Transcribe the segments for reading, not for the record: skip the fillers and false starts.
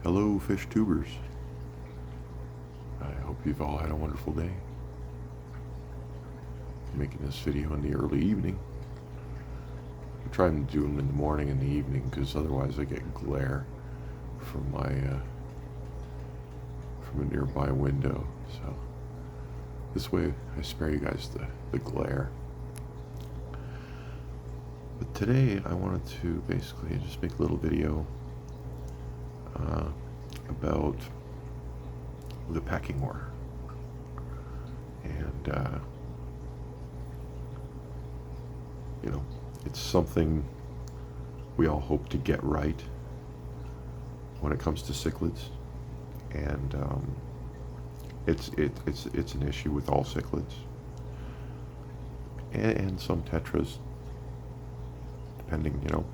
Hello, fish tubers. I hope you've all had a wonderful day. I'm making this video in the early evening. I'm trying to do them in the morning and the evening because otherwise I get glare from from a nearby window. So this way I spare you guys the glare. But today I wanted to basically just make a little video about the pecking order. And it's something we all hope to get right when it comes to cichlids, and it's an issue with all cichlids and some tetras, depending.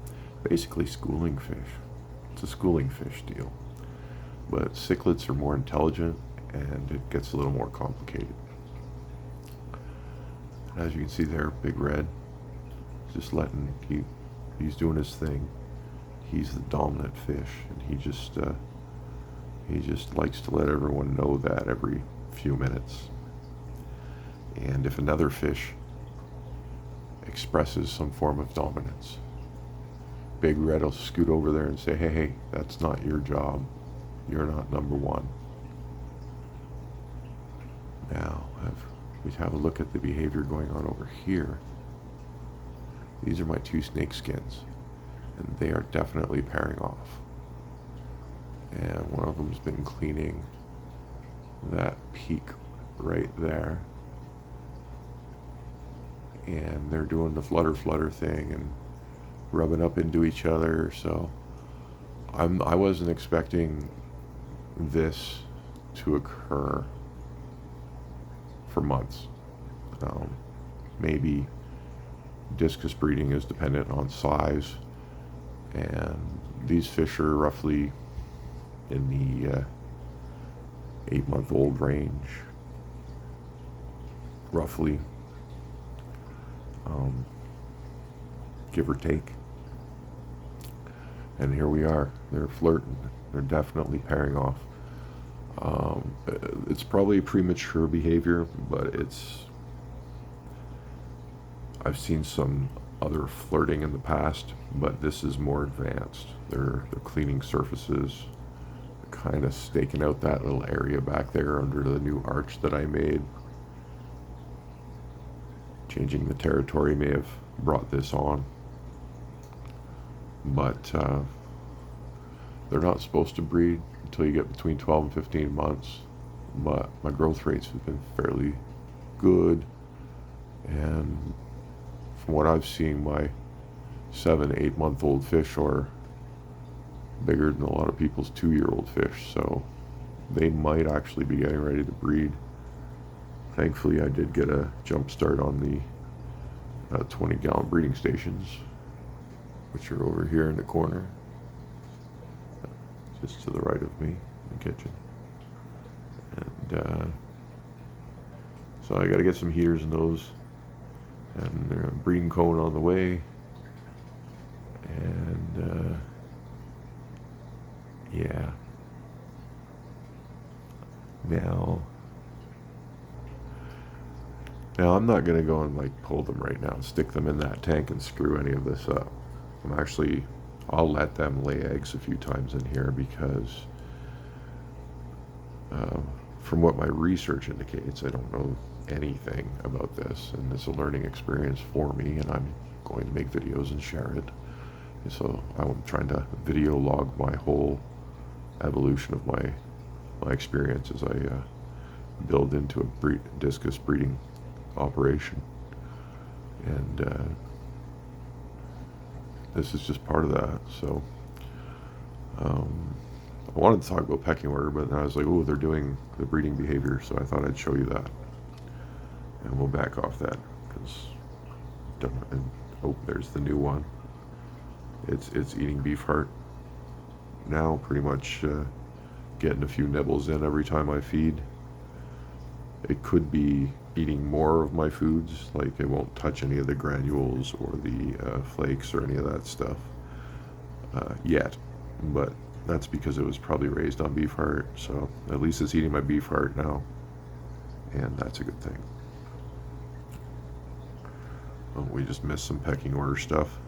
Basically schooling fish. It's a schooling fish deal, but cichlids are more intelligent, and it gets a little more complicated. As you can see there, Big Red, just he's doing his thing. He's the dominant fish, and he just likes to let everyone know that every few minutes. And if another fish expresses some form of dominance, Big Red will scoot over there and say, hey, that's not your job. You're not number one. Now, we have a look at the behavior going on over here. These are my two snake skins, and they are definitely pairing off. And one of them's been cleaning that peak right there. And they're doing the flutter thing and rubbing up into each other. So I wasn't expecting this to occur for months. Maybe discus breeding is dependent on size, and these fish are roughly in the 8-month-old range, roughly, give or take. And here we are. They're flirting. They're definitely pairing off. It's probably premature behavior, but I've seen some other flirting in the past, but this is more advanced. They're cleaning surfaces, kind of staking out that little area back there under the new arch that I made. Changing the territory may have brought this on, but they're not supposed to breed until you get between 12 and 15 months. But my growth rates have been fairly good, and from what I've seen, my 7-8-month-old fish are bigger than a lot of people's 2-year-old fish, so they might actually be getting ready to breed. Thankfully, I did get a jump start on the 20-gallon breeding stations, which are over here in the corner, just to the right of me in the kitchen. And so I got to get some heaters in those, and there's a breeding cone on the way. And yeah, now I'm not going to go and pull them right now and stick them in that tank and screw any of this up. I'll let them lay eggs a few times in here, because from what my research indicates, I don't know anything about this, and it's a learning experience for me, and I'm going to make videos and share it. And so I'm trying to video log my whole evolution of my experience as I build into a discus breeding operation. And this is just part of that. So I wanted to talk about pecking order, but then I was like, oh, they're doing the breeding behavior, so I thought I'd show you that. And we'll back off that, because there's the new one. It's eating beef heart now, pretty much getting a few nibbles in every time I feed. It could be eating more of my foods, like it won't touch any of the granules or the flakes or any of that stuff yet, but That's because it was probably raised on beef heart, so at least it's eating my beef heart now, and that's a good thing. Oh, we just missed some pecking order stuff.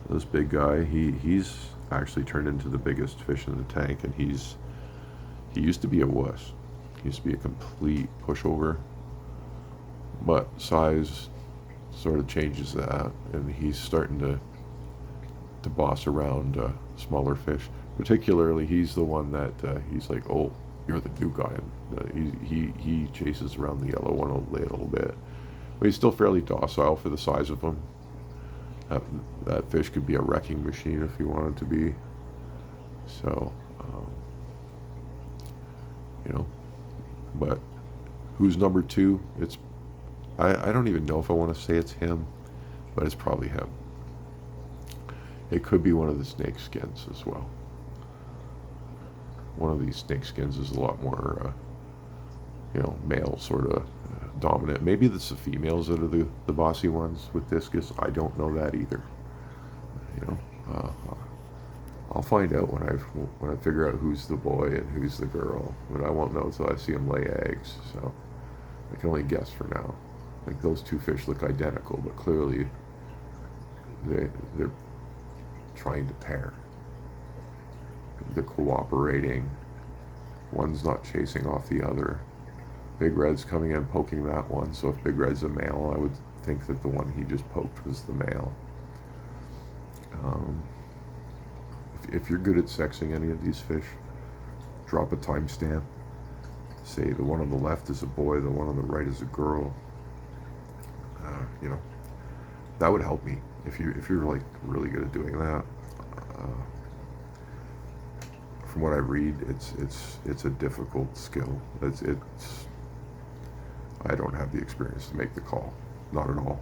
This big guy, he's actually turned into the biggest fish in the tank, and he used to be a wuss. He used to be a complete pushover, but size sort of changes that, and he's starting to boss around smaller fish. Particularly, he's the one that he's like, oh, you're the new guy. And, he chases around the yellow one a little bit, but he's still fairly docile for the size of him. That fish could be a wrecking machine if he wanted to be. So, but who's number two? I don't even know if I want to say it's him, but it's probably him. It could be one of the snake skins as well. One of these snake skins is a lot more, male sort of dominant. Maybe it's the females that are the bossy ones with discus. I don't know that either. I'll find out when I figure out who's the boy and who's the girl. But I won't know until I see them lay eggs. So I can only guess for now. Like, those two fish look identical, but clearly they're trying to pair. They're cooperating. One's not chasing off the other. Big Red's coming in poking that one, so if Big Red's a male, I would think that the one he just poked was the male. If you're good at sexing any of these fish, drop a timestamp. Say the one on the left is a boy, the one on the right is a girl. That would help me if you're like really good at doing that. From what I read, it's a difficult skill. It's I don't have the experience to make the call. Not at all.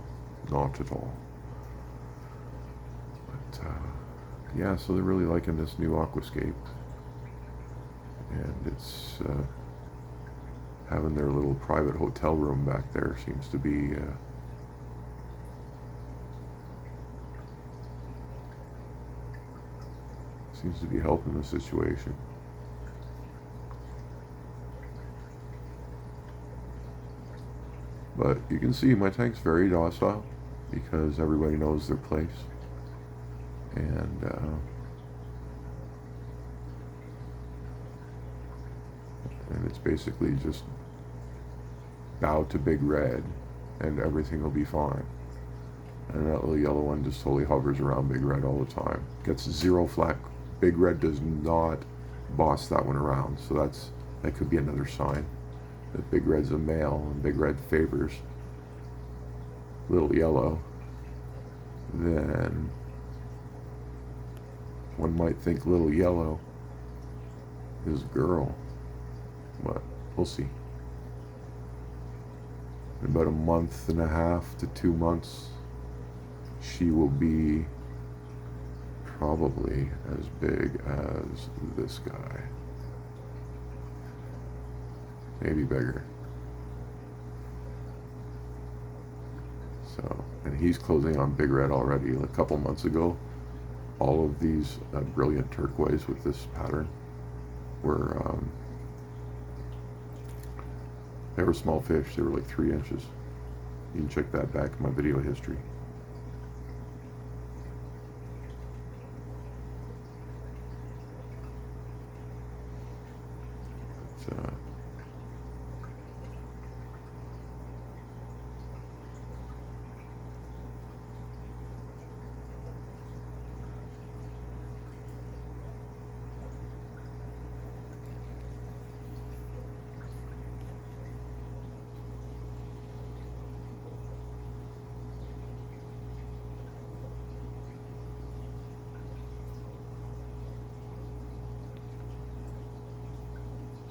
Not at all. But yeah, so they're really liking this new aquascape, and it's having their little private hotel room back there seems to be helping the situation. But you can see my tank's very docile because everybody knows their place. And it's basically just bow to Big Red and everything will be fine. And that little yellow one just totally hovers around Big Red all the time. Gets zero flack. Big Red does not boss that one around, so that could be another sign that Big Red's a male and Big Red favors little yellow. Then one might think little yellow is a girl, but we'll see. In about a month and a half to 2 months, she will be probably as big as this guy. Maybe bigger. So, and he's closing on Big Red already. A couple months ago, all of these brilliant turquoise with this pattern were they were small fish. They were like 3 inches. You can check that back in my video history.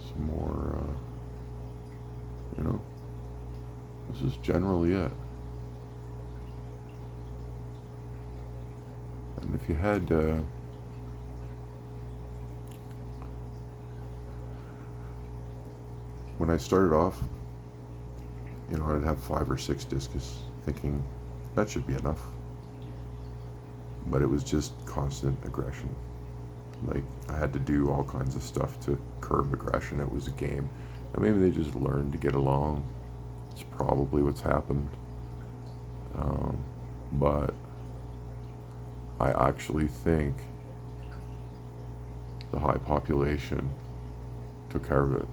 Some more, this is generally it. And if you had, when I started off, I'd have 5 or 6 discus, thinking that should be enough. but it was just constant aggression. Like, I had to do all kinds of stuff to curb aggression. It was a game. And maybe they just learned to get along. It's probably what's happened. But I actually think the high population took care of it.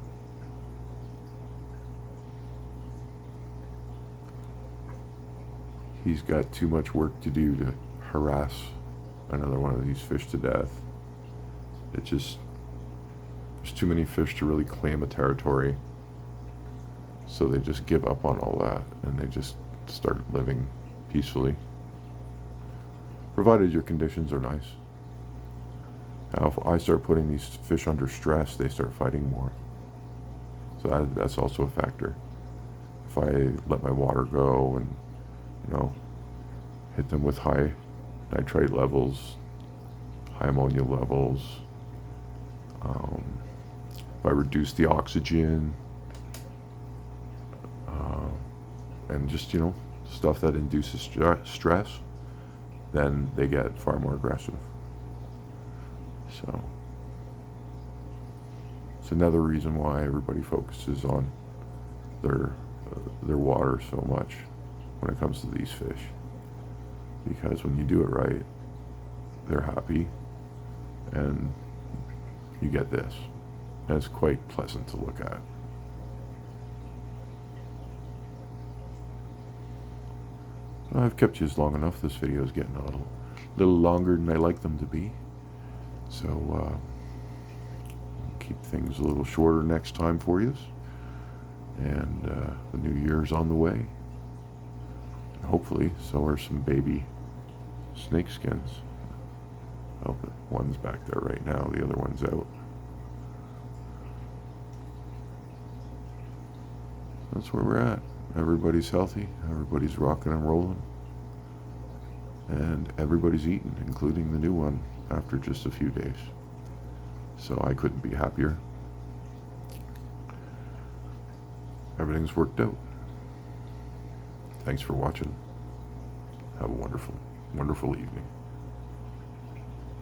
He's got too much work to do to harass another one of these fish to death. It just, there's too many fish to really claim a territory. So they just give up on all that and they just start living peacefully. Provided your conditions are nice. Now, if I start putting these fish under stress, they start fighting more. So that's also a factor. If I let my water go and, hit them with high nitrate levels, high ammonia levels, if I reduce the oxygen, and just, stuff that induces stress, then they get far more aggressive. So it's another reason why everybody focuses on their water so much when it comes to these fish. Because when you do it right, they're happy, and you get this. And it's quite pleasant to look at. I've kept you long enough. This video is getting a little longer than I like them to be. So keep things a little shorter next time for you. And the new year's on the way. Hopefully, so are some baby snake skins. Oh, one's back there right now. The other one's out. That's where we're at. Everybody's healthy. Everybody's rocking and rolling. And everybody's eating, including the new one, after just a few days. So I couldn't be happier. Everything's worked out. Thanks for watching. Have a wonderful, wonderful evening.